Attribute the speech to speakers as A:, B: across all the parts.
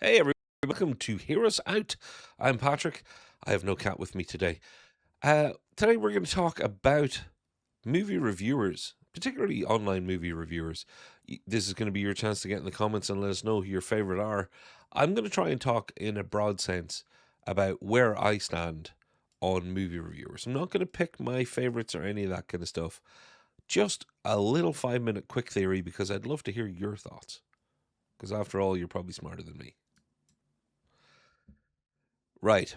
A: Hey, everybody, welcome to Hear Us Out. I'm Patrick. I have no cat with me today. Today, we're going to talk about movie reviewers, particularly online movie reviewers. This is going to be your chance to get in the comments and let us know who your favorite are. I'm going to try and talk in a broad sense about where I stand on movie reviewers. I'm not going to pick my favorites or any of that kind of stuff. Just a little 5 minute quick theory because I'd love to hear your thoughts. Because after all, you're probably smarter than me. Right.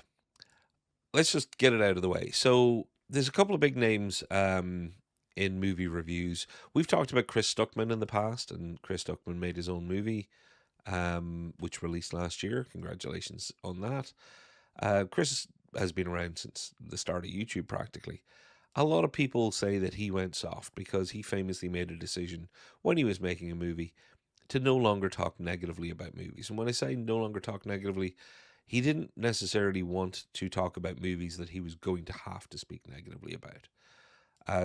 A: Let's just get it out of the way. So there's a couple of big names in movie reviews. We've talked about Chris Stuckmann in the past, and Chris Stuckmann made his own movie, which released last year. Congratulations on that. Chris has been around since the start of YouTube practically. A lot of people say that he went soft because he famously made a decision when he was making a movie to no longer talk negatively about movies. And when I say no longer talk negatively, he didn't necessarily want to talk about movies that he was going to have to speak negatively about.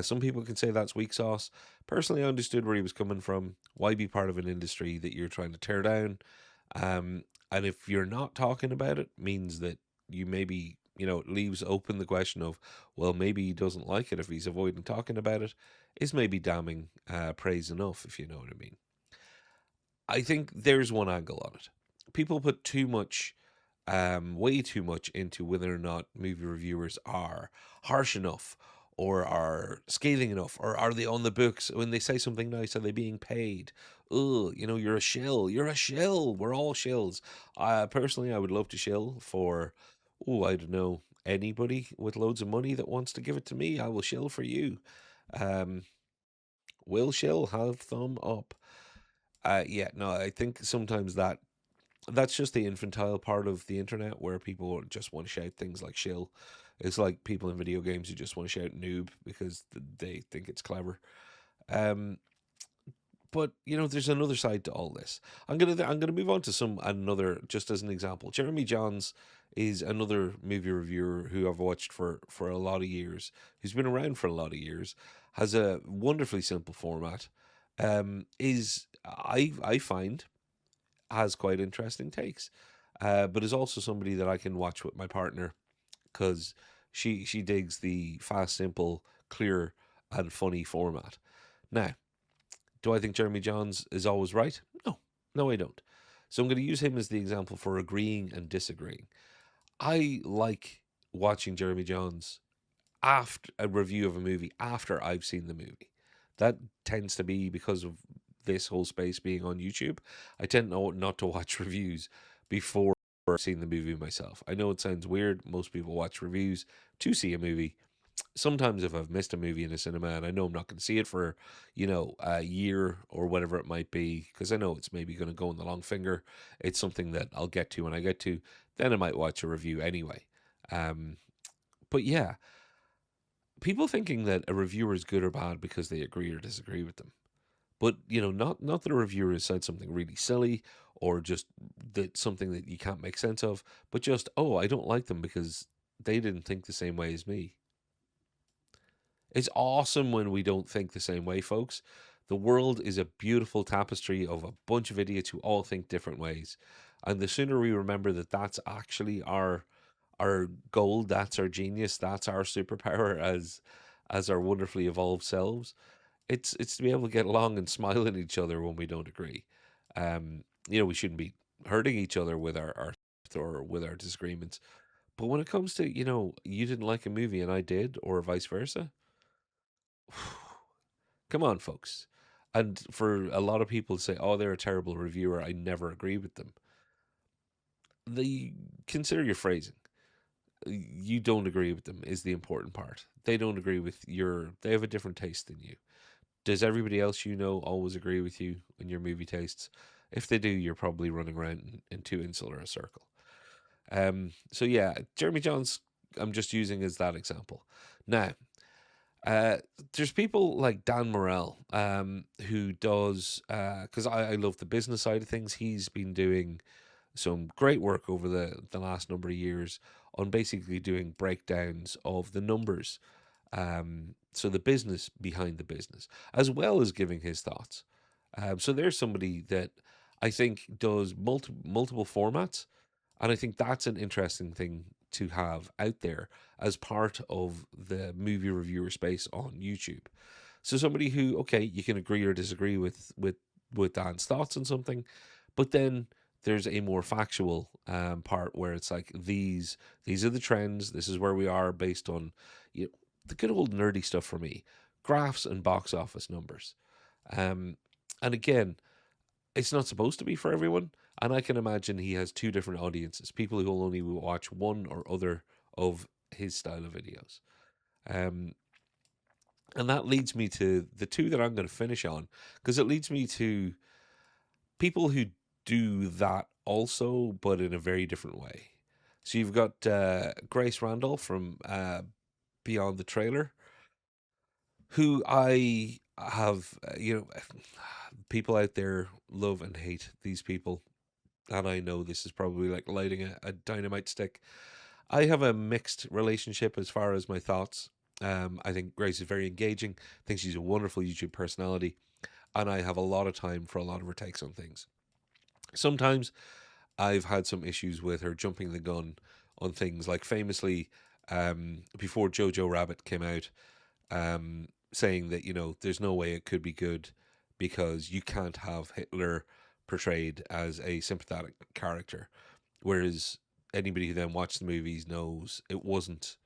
A: Some people can say that's weak sauce. Personally, I understood where he was coming from. Why be part of an industry that you're trying to tear down? And if you're not talking about it, means that you maybe, it leaves open the question of, well, maybe he doesn't like it if he's avoiding talking about it, is maybe damning praise enough, if you know what I mean. I think there's one angle on it. People put too much, way too much into whether or not movie reviewers are harsh enough or are scathing enough or are they on the books when they say something nice, are they being paid? Oh, you're a shill. You're a shill. We're all shills. Personally, I would love to shill for, oh, I don't know, anybody with loads of money that wants to give it to me. I will shill for you. Um, will shill have thumb up? Yeah, no, I think sometimes that's just the infantile part of the internet where people just want to shout things like shill. It's like people in video games who just want to shout noob because they think it's clever. Um, but there's another side to all this. I'm gonna move on to another just as an example. Jeremy Jahns is another movie reviewer who I've watched for a lot of years. Who's been around for a lot of years. Has a wonderfully simple format. Is I find has quite interesting takes, but is also somebody that I can watch with my partner because she digs the fast, simple, clear, and funny format. Now, do I think Jeremy Jahns is always right? No, no, I don't. So I'm going to use him as the example for agreeing and disagreeing. I like watching Jeremy Jahns after a review of a movie after I've seen the movie. That tends to be because of this whole space being on YouTube. I tend not to watch reviews before I've seen the movie myself. I know it sounds weird. Most people watch reviews to see a movie. Sometimes if I've missed a movie in a cinema and I know I'm not going to see it for, a year or whatever it might be, because I know it's maybe going to go in the long finger, it's something that I'll get to when I get to, then I might watch a review anyway. Um, but yeah, people thinking that a reviewer is good or bad because they agree or disagree with them. But not that a reviewer has said something really silly or just that something that you can't make sense of, but just I don't like them because they didn't think the same way as me. It's awesome when we don't think the same way, folks. The world is a beautiful tapestry of a bunch of idiots who all think different ways, and the sooner we remember that that's actually our gold, that's our genius, that's our superpower as our wonderfully evolved selves. It's to be able to get along and smile at each other when we don't agree. We shouldn't be hurting each other with our or with our disagreements. But when it comes to, you didn't like a movie and I did, or vice versa, come on, folks. And for a lot of people to say, "Oh, they're a terrible reviewer," I never agree with them. They consider your phrasing. You don't agree with them is the important part. They don't agree with your. They have a different taste than you. Does everybody else always agree with you in your movie tastes? If they do, you're probably running around in too insular a circle. So yeah, Jeremy Jahns, I'm just using as that example. Now, uh, there's people like Dan Murrell, who does because I love the business side of things. He's been doing some great work over the last number of years on basically doing breakdowns of the numbers, so the business behind the business, as well as giving his thoughts. So there's somebody that I think does multiple formats, and I think that's an interesting thing to have out there as part of the movie reviewer space on YouTube. So somebody who, okay, you can agree or disagree with Dan's thoughts on something, but then there's a more factual part where it's like these are the trends. This is where we are based on, you know, the good old nerdy stuff for me, graphs and box office numbers. Um, and again, it's not supposed to be for everyone. And I can imagine he has two different audiences: people who will only watch one or other of his style of videos. Um, and that leads me to the two that I'm going to finish on, because it leads me to people who do that also, but in a very different way. So you've got Grace Randolph from Beyond the Trailer, who I have, people out there love and hate these people. And I know this is probably like lighting a dynamite stick. I have a mixed relationship as far as my thoughts. I think Grace is very engaging. I think she's a wonderful YouTube personality, and I have a lot of time for a lot of her takes on things. Sometimes I've had some issues with her jumping the gun on things, like famously before Jojo Rabbit came out, saying that, there's no way it could be good because you can't have Hitler portrayed as a sympathetic character, whereas anybody who then watched the movies knows it wasn't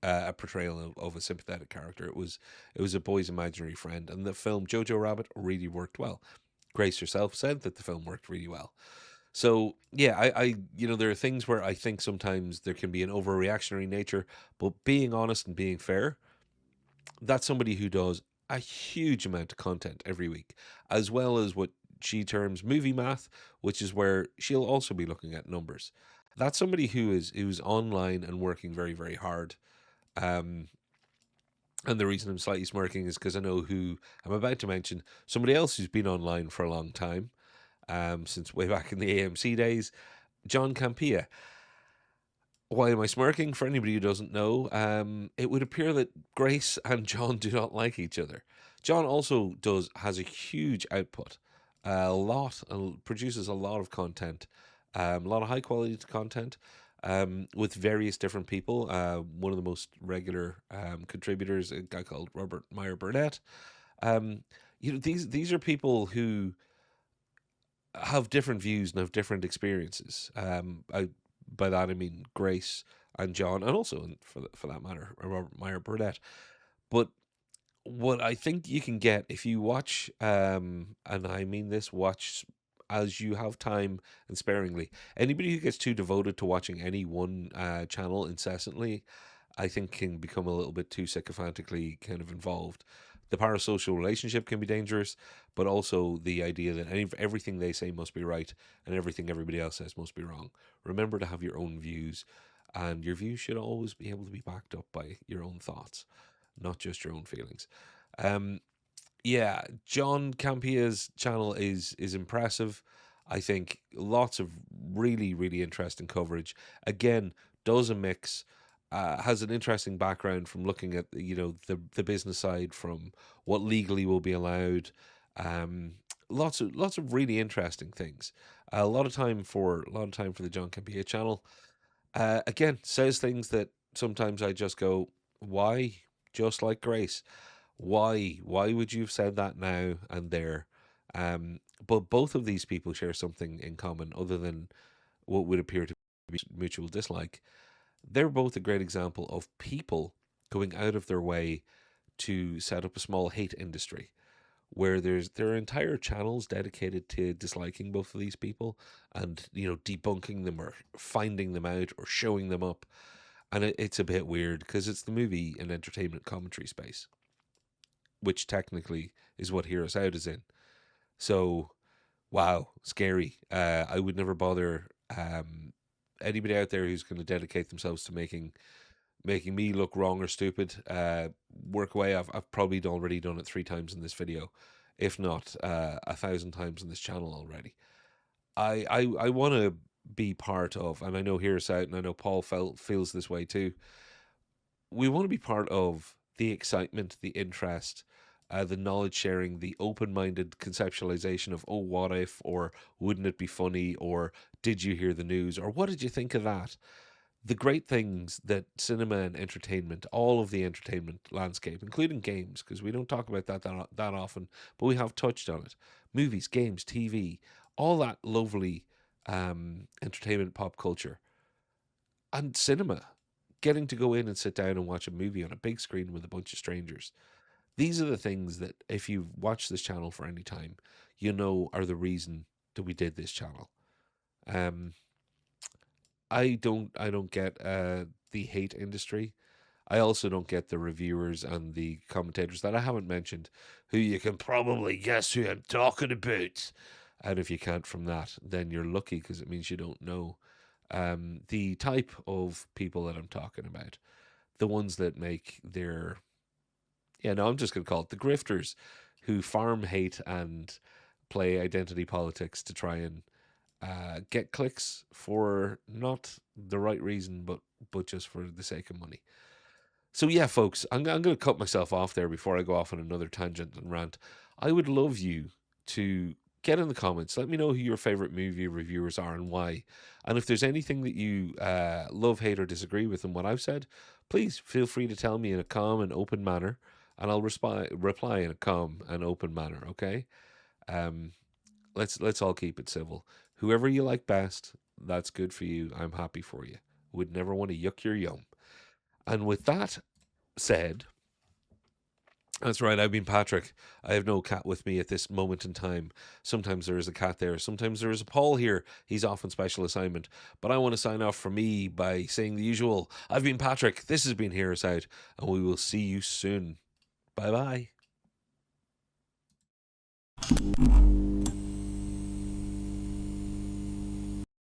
A: a portrayal of a sympathetic character. It was a boy's imaginary friend, and the film Jojo Rabbit really worked well. Grace herself said that the film worked really well. So yeah, there are things where I think sometimes there can be an overreactionary nature, but being honest and being fair, that's somebody who does a huge amount of content every week, as well as what she terms movie math, which is where she'll also be looking at numbers. That's somebody who's online and working very, very hard. Um, and the reason I'm slightly smirking is because I know who I'm about to mention. Somebody else who's been online for a long time, since way back in the AMC days, John Campea. Why am I smirking? For anybody who doesn't know, it would appear that Grace and John do not like each other. John also has a huge output, produces a lot of content, a lot of high quality content, with various different people. One of the most regular contributors, a guy called Robert Meyer Burnett. Um, these are people who have different views and have different experiences. By that I mean Grace and John, and also, for that matter, Robert Meyer Burnett. But what I think you can get if you watch, and I mean this, watch as you have time and sparingly. Anybody who gets too devoted to watching any one channel incessantly, I think can become a little bit too sycophantically kind of involved. The parasocial relationship can be dangerous, but also the idea that everything they say must be right and everything everybody else says must be wrong. Remember to have your own views, and your views should always be able to be backed up by your own thoughts, not just your own feelings. Um, yeah, John Campea's channel is impressive. I think lots of really, really interesting coverage. Again, does a mix, has an interesting background from looking at the business side, from what legally will be allowed. Um, lots of really interesting things. A lot of time for the John Campea channel. Again, says things that sometimes I just go, why? Just like Grace. Why would you have said that now and there? But both of these people share something in common other than what would appear to be mutual dislike. They're both a great example of people going out of their way to set up a small hate industry where there are entire channels dedicated to disliking both of these people, and debunking them or finding them out or showing them up. And it's a bit weird because it's the movie and entertainment commentary space, which technically is what Hear Us Out is in. So, wow, scary. I would never bother anybody out there who's going to dedicate themselves to making me look wrong or stupid. Work away. I've probably already done it 3 times in this video, if not 1,000 times in this channel already. I want to be part of, and I know Hear Us Out, and I know Paul feels this way too. We want to be part of the excitement, the interest, the knowledge sharing, the open minded conceptualization of, oh, what if, or wouldn't it be funny, or did you hear the news, or what did you think of that? The great things that cinema and entertainment, all of the entertainment landscape, including games, because we don't talk about that often, but we have touched on it. Movies, games, TV, all that lovely entertainment, pop culture, and cinema. Getting to go in and sit down and watch a movie on a big screen with a bunch of strangers. These are the things that, if you've watched this channel for any time, you know are the reason that we did this channel. Um, I don't get the hate industry. I also don't get the reviewers and the commentators that I haven't mentioned, who you can probably guess who I'm talking about. And if you can't from that, then you're lucky, because it means you don't know the type of people that I'm talking about. The ones that make their, yeah, no, I'm just going to call it the grifters, who farm hate and play identity politics to try and get clicks for not the right reason, but just for the sake of money. So yeah, folks, I'm going to cut myself off there before I go off on another tangent and rant. I would love you to get in the comments. Let me know who your favorite movie reviewers are and why. And if there's anything that you love, hate, or disagree with in what I've said, please feel free to tell me in a calm and open manner, and I'll reply in a calm and open manner. Okay. Um, let's all keep it civil. Whoever you like best, that's good for you. I'm happy for you. Would never want to yuck your yum. And with that said, that's right, I've been Patrick. I have no cat with me at this moment in time. Sometimes there is a cat there. Sometimes there is a Paul here. He's off on special assignment. But I want to sign off from me by saying the usual. I've been Patrick. This has been Hear Us Out. And we will see you soon. Bye bye.